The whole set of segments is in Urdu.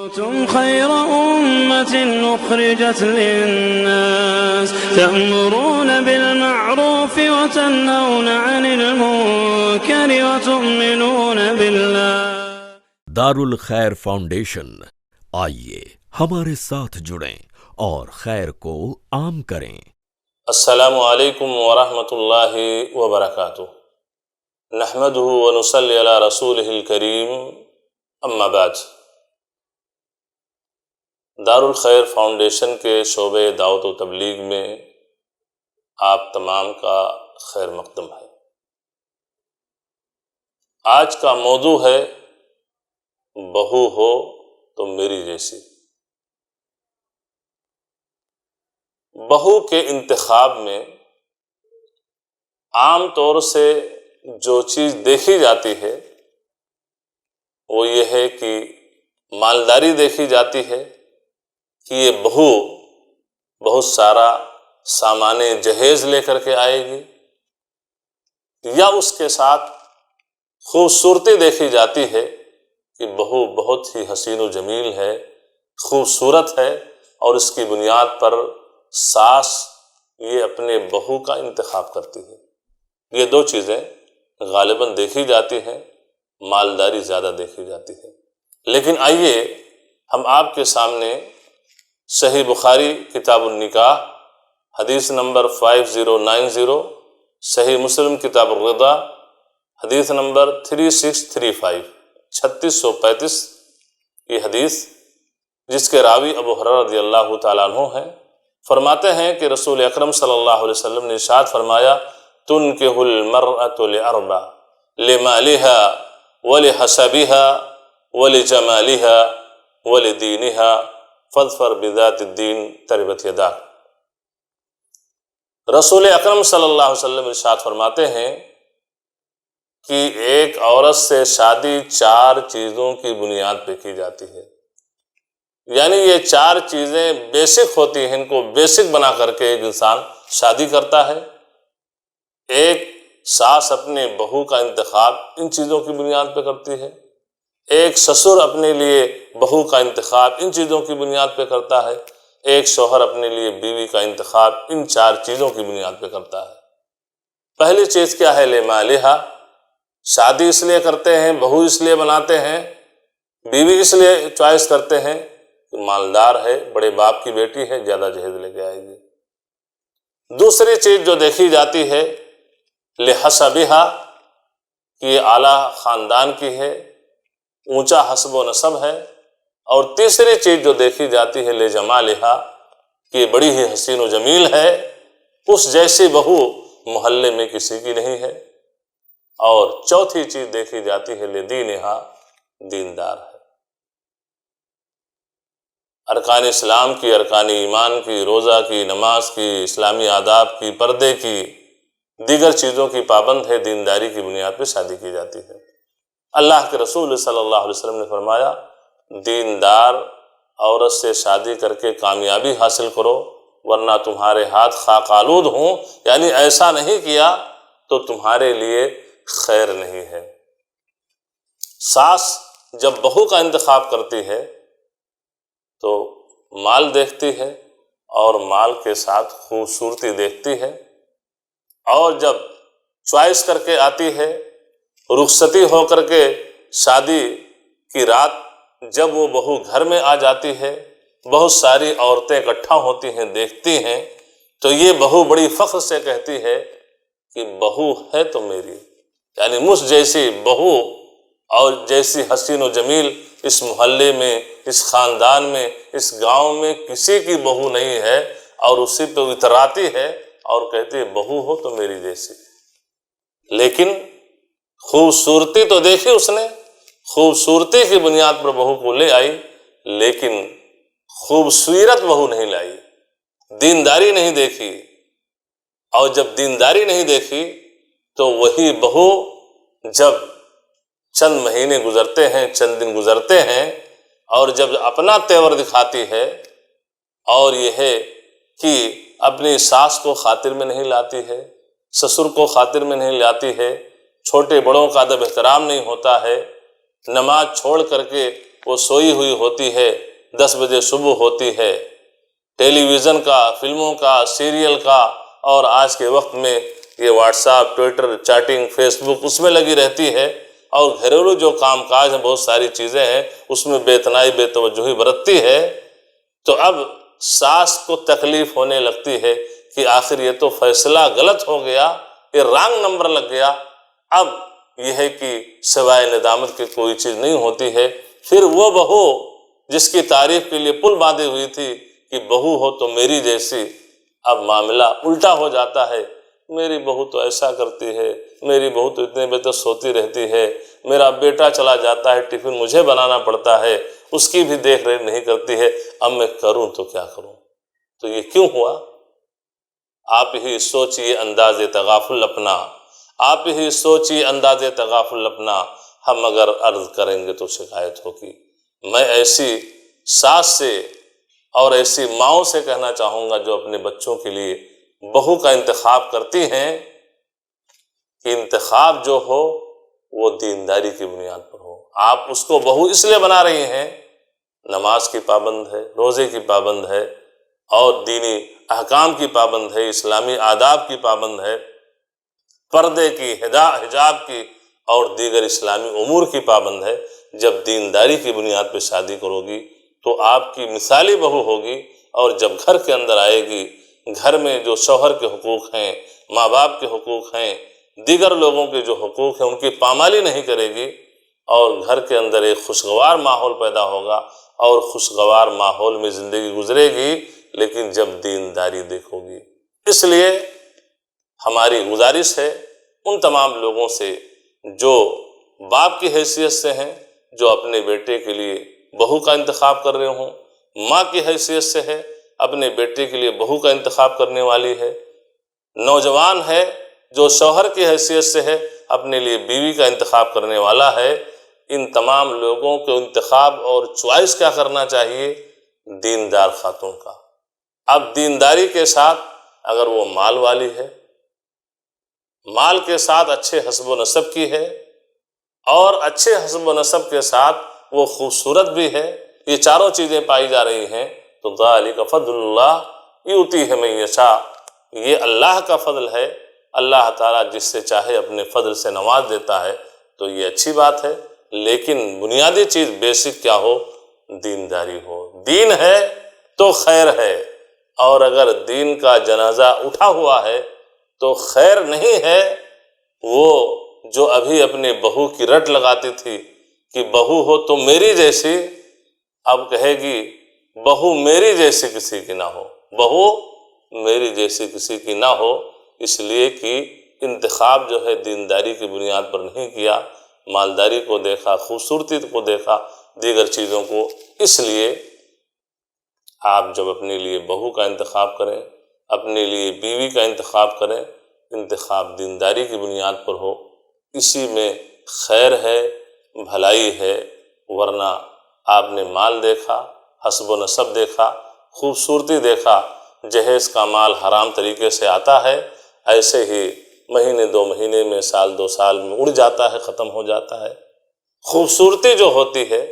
تم خير أمة أخرجت للناس تأمرون بالمعروف وتنهون عن المنكر وتؤمنون بالله۔ دارالخیر فاؤنڈیشن، آئیے ہمارے ساتھ جڑیں اور خیر کو عام کریں۔ السلام علیکم ورحمۃ اللہ وبرکاتہ۔ نحمدہ ونصلی علی رسولہ الکریم، اما بعد۔ دارالخیر فاؤنڈیشن کے شعبہ دعوت و تبلیغ میں آپ تمام کا خیر مقدم ہے۔ آج کا موضوع ہے بہو ہو تو میری جیسی۔ بہو کے انتخاب میں عام طور سے جو چیز دیکھی جاتی ہے وہ یہ ہے کہ مالداری دیکھی جاتی ہے کہ یہ بہو بہت سارا سامان جہیز لے کر کے آئے گی، یا اس کے ساتھ خوبصورتی دیکھی جاتی ہے کہ بہو بہت ہی حسین و جمیل ہے، خوبصورت ہے، اور اس کی بنیاد پر ساس یہ اپنے بہو کا انتخاب کرتی ہے۔ یہ دو چیزیں غالباً دیکھی جاتی ہیں، مالداری زیادہ دیکھی جاتی ہے۔ لیکن آئیے ہم آپ کے سامنے صحیح بخاری کتاب النکاح حدیث نمبر 5090، صحیح مسلم کتاب الرضا حدیث نمبر 3635، 3635 یہ حدیث، جس کے راوی ابو ہریرہ رضی اللہ تعالیٰ عنہ ہیں، فرماتے ہیں کہ رسول اکرم صلی اللہ علیہ وسلم نے ارشاد فرمایا: تنکح المرأة لأربع، لمالها ولحسبها ولجمالها ولدینها فاظفر بذات الدین تربت یداک۔ رسول اکرم صلی اللہ علیہ وسلم ارشاد فرماتے ہیں کہ ایک عورت سے شادی 4 چیزوں کی بنیاد پہ کی جاتی ہے، یعنی یہ 4 چیزیں بیسک ہوتی ہیں، ان کو بیسک بنا کر کے ایک انسان شادی کرتا ہے۔ ایک ساس اپنے بہو کا انتخاب ان چیزوں کی بنیاد پہ کرتی ہے، ایک سسر اپنے لیے بہو کا انتخاب ان چیزوں کی بنیاد پہ کرتا ہے، ایک شوہر اپنے لیے بیوی کا انتخاب ان 4 چیزوں کی بنیاد پہ کرتا ہے۔ پہلی چیز کیا ہے؟ لمالہا، شادی اس لیے کرتے ہیں، بہو اس لیے بناتے ہیں، بیوی اس لیے چوائس کرتے ہیں کہ مالدار ہے، بڑے باپ کی بیٹی ہے، زیادہ جہیز لے کے آئے گی۔ دوسری چیز جو دیکھی جاتی ہے لحسبہا، کہ یہ اعلیٰ خاندان کی ہے، اونچا حسب و نسب ہے۔ اور تیسری چیز جو دیکھی جاتی ہے لجمالہا، کہ یہ بڑی ہی حسین و جمیل ہے، اس جیسی بہو محلے میں کسی کی نہیں ہے۔ اور چوتھی چیز دیکھی جاتی ہے لدینہا، دیندار ہے۔ ارکان اسلام کی، ارکان ایمان کی، روزہ کی، نماز کی، اسلامی آداب کی، پردے کی، دیگر چیزوں کی پابند ہے، دینداری کی بنیاد پہ شادی کی جاتی ہے۔ اللہ کے رسول صلی اللہ علیہ وسلم نے فرمایا: دیندار عورت سے شادی کر کے کامیابی حاصل کرو، ورنہ تمہارے ہاتھ خاک آلود ہوں، یعنی ایسا نہیں کیا تو تمہارے لیے خیر نہیں ہے۔ ساس جب بہو کا انتخاب کرتی ہے تو مال دیکھتی ہے، اور مال کے ساتھ خوبصورتی دیکھتی ہے، اور جب چوائس کر کے آتی ہے، رخصتی ہو کر کے شادی کی رات جب وہ بہو گھر میں آ جاتی ہے، بہت ساری عورتیں اکٹھا ہوتی ہیں، دیکھتی ہیں، تو یہ بہو بڑی فخر سے کہتی ہے کہ بہو ہے تو میری، یعنی مجھ جیسی بہو اور جیسی حسین و جمیل اس محلے میں، اس خاندان میں، اس گاؤں میں کسی کی بہو نہیں ہے، اور اسی پہ اتراتی ہے اور کہتی ہے بہو ہو تو میری جیسی۔ لیکن خوبصورتی تو دیکھی اس نے، خوبصورتی کی بنیاد پر بہو کو لے آئی، لیکن خوبصورت بہو نہیں لائی، دینداری نہیں دیکھی۔ اور جب دینداری نہیں دیکھی تو وہی بہو جب چند مہینے گزرتے ہیں، چند دن گزرتے ہیں، اور جب اپنا تیور دکھاتی ہے، اور یہ ہے کہ اپنی ساس کو خاطر میں نہیں لاتی ہے، سسر کو خاطر میں نہیں لاتی ہے، چھوٹے بڑوں کا ادب احترام نہیں ہوتا ہے، نماز چھوڑ کر کے وہ سوئی ہوئی ہوتی ہے، 10 بجے صبح ہوتی ہے، ٹیلی ویژن کا، فلموں کا، سیریل کا، اور آج کے وقت میں یہ WhatsApp, Twitter, chatting, Facebook, اس میں لگی رہتی ہے، اور گھریلو جو کام کاج ہیں، بہت ساری چیزیں ہیں، اس میں بے اتنائی، بے توجہی برتتی ہے۔ تو اب ساس کو تکلیف ہونے لگتی ہے کہ آخر یہ تو فیصلہ غلط ہو گیا، یہ رانگ نمبر لگ گیا، اب یہ ہے کہ سوائے ندامت کی کوئی چیز نہیں ہوتی ہے۔ پھر وہ بہو جس کی تعریف کے لیے پل باندھی ہوئی تھی کہ بہو ہو تو میری جیسی، اب معاملہ الٹا ہو جاتا ہے، میری بہو تو ایسا کرتی ہے، میری بہو تو اتنے بجے تک سوتی رہتی ہے، میرا بیٹا چلا جاتا ہے ٹفن مجھے بنانا پڑتا ہے، اس کی بھی دیکھ ریکھ نہیں کرتی ہے، اب میں کروں تو کیا کروں؟ تو یہ کیوں ہوا؟ آپ ہی سوچئے انداز تغافل اپنا، آپ ہی سوچئے انداز تغافل اپنا، ہم اگر عرض کریں گے تو شکایت ہوگی۔ میں ایسی ساس سے اور ایسی ماؤں سے کہنا چاہوں گا جو اپنے بچوں کے لیے بہو کا انتخاب کرتی ہیں کہ انتخاب جو ہو وہ دینداری کی بنیاد پر ہو۔ آپ اس کو بہو اس لیے بنا رہی ہیں، نماز کی پابند ہے، روزے کی پابند ہے، اور دینی احکام کی پابند ہے، اسلامی آداب کی پابند ہے، پردے کی، حجاب کی، اور دیگر اسلامی امور کی پابند ہے۔ جب دینداری کی بنیاد پہ شادی کرو گی تو آپ کی مثالی بہو ہوگی، اور جب گھر کے اندر آئے گی، گھر میں جو شوہر کے حقوق ہیں، ماں باپ کے حقوق ہیں، دیگر لوگوں کے جو حقوق ہیں، ان کی پامالی نہیں کرے گی، اور گھر کے اندر ایک خوشگوار ماحول پیدا ہوگا، اور خوشگوار ماحول میں زندگی گزرے گی، لیکن جب دینداری دیکھو گی۔ اس لیے ہماری گزارش ہے ان تمام لوگوں سے جو باپ کی حیثیت سے ہیں، جو اپنے بیٹے کے لیے بہو کا انتخاب کر رہے ہوں، ماں کی حیثیت سے ہے، اپنے بیٹے کے لیے بہو کا انتخاب کرنے والی ہے، نوجوان ہے جو شوہر کی حیثیت سے ہے، اپنے لیے بیوی کا انتخاب کرنے والا ہے، ان تمام لوگوں کو انتخاب اور چوائس کیا کرنا چاہیے؟ دیندار خاتون کا۔ اب دینداری کے ساتھ اگر وہ مال والی ہے، مال کے ساتھ اچھے حسب و نسب کی ہے، اور اچھے حسب و نسب کے ساتھ وہ خوبصورت بھی ہے، یہ چاروں چیزیں پائی جا رہی ہیں، تو ذالک فضل اللہ یؤتیہ من یشاء، یہ اللہ کا فضل ہے، اللہ تعالیٰ جس سے چاہے اپنے فضل سے نواز دیتا ہے، تو یہ اچھی بات ہے، لیکن بنیادی چیز بیسک کیا ہو؟ دینداری ہو۔ دین ہے تو خیر ہے، اور اگر دین کا جنازہ اٹھا ہوا ہے تو خیر نہیں ہے۔ وہ جو ابھی اپنی بہو کی رٹ لگاتی تھی کہ بہو ہو تو میری جیسی، اب کہے گی بہو میری جیسی کسی کی نہ ہو، بہو میری جیسی کسی کی نہ ہو، اس لیے کہ انتخاب جو ہے دینداری کی بنیاد پر نہیں کیا، مالداری کو دیکھا، خوبصورتی کو دیکھا، دیگر چیزوں کو۔ اس لیے آپ جب اپنے لیے بہو کا انتخاب کریں، اپنے لیے بیوی کا انتخاب کریں، انتخاب دینداری کی بنیاد پر ہو، اسی میں خیر ہے، بھلائی ہے، ورنہ آپ نے مال دیکھا، حسب و نسب دیکھا، خوبصورتی دیکھا، جہیز کا مال حرام طریقے سے آتا ہے، ایسے ہی مہینے 2 مہینے میں، سال 2 سال میں اڑ جاتا ہے، ختم ہو جاتا ہے۔ خوبصورتی جو ہوتی ہے،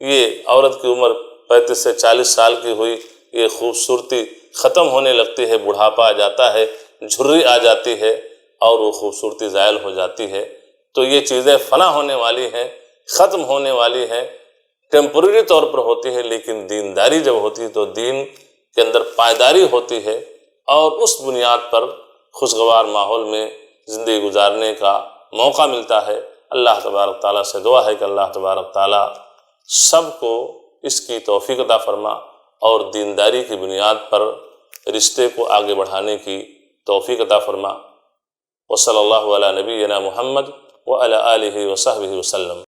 یہ عورت کی عمر 35 سے 40 سال کی ہوئی، یہ خوبصورتی ختم ہونے لگتی ہے، بڑھاپا آ جاتا ہے، جھری آ جاتی ہے، اور وہ خوبصورتی زائل ہو جاتی ہے۔ تو یہ چیزیں فنا ہونے والی ہیں، ختم ہونے والی ہیں، ٹیمپرری طور پر ہوتی ہے، لیکن دینداری جب ہوتی ہے تو دین کے اندر پائیداری ہوتی ہے، اور اس بنیاد پر خوشگوار ماحول میں زندگی گزارنے کا موقع ملتا ہے۔ اللہ تبارک تعالیٰ سے دعا ہے کہ اللہ تبارک تعالیٰ سب کو اس کی توفیق عطا فرما، اور دینداری کی بنیاد پر رشتے کو آگے بڑھانے کی توفیق عطا فرما۔ وصلی اللہ علی نبینا محمد وعلی آلہ وصحبہ وسلم۔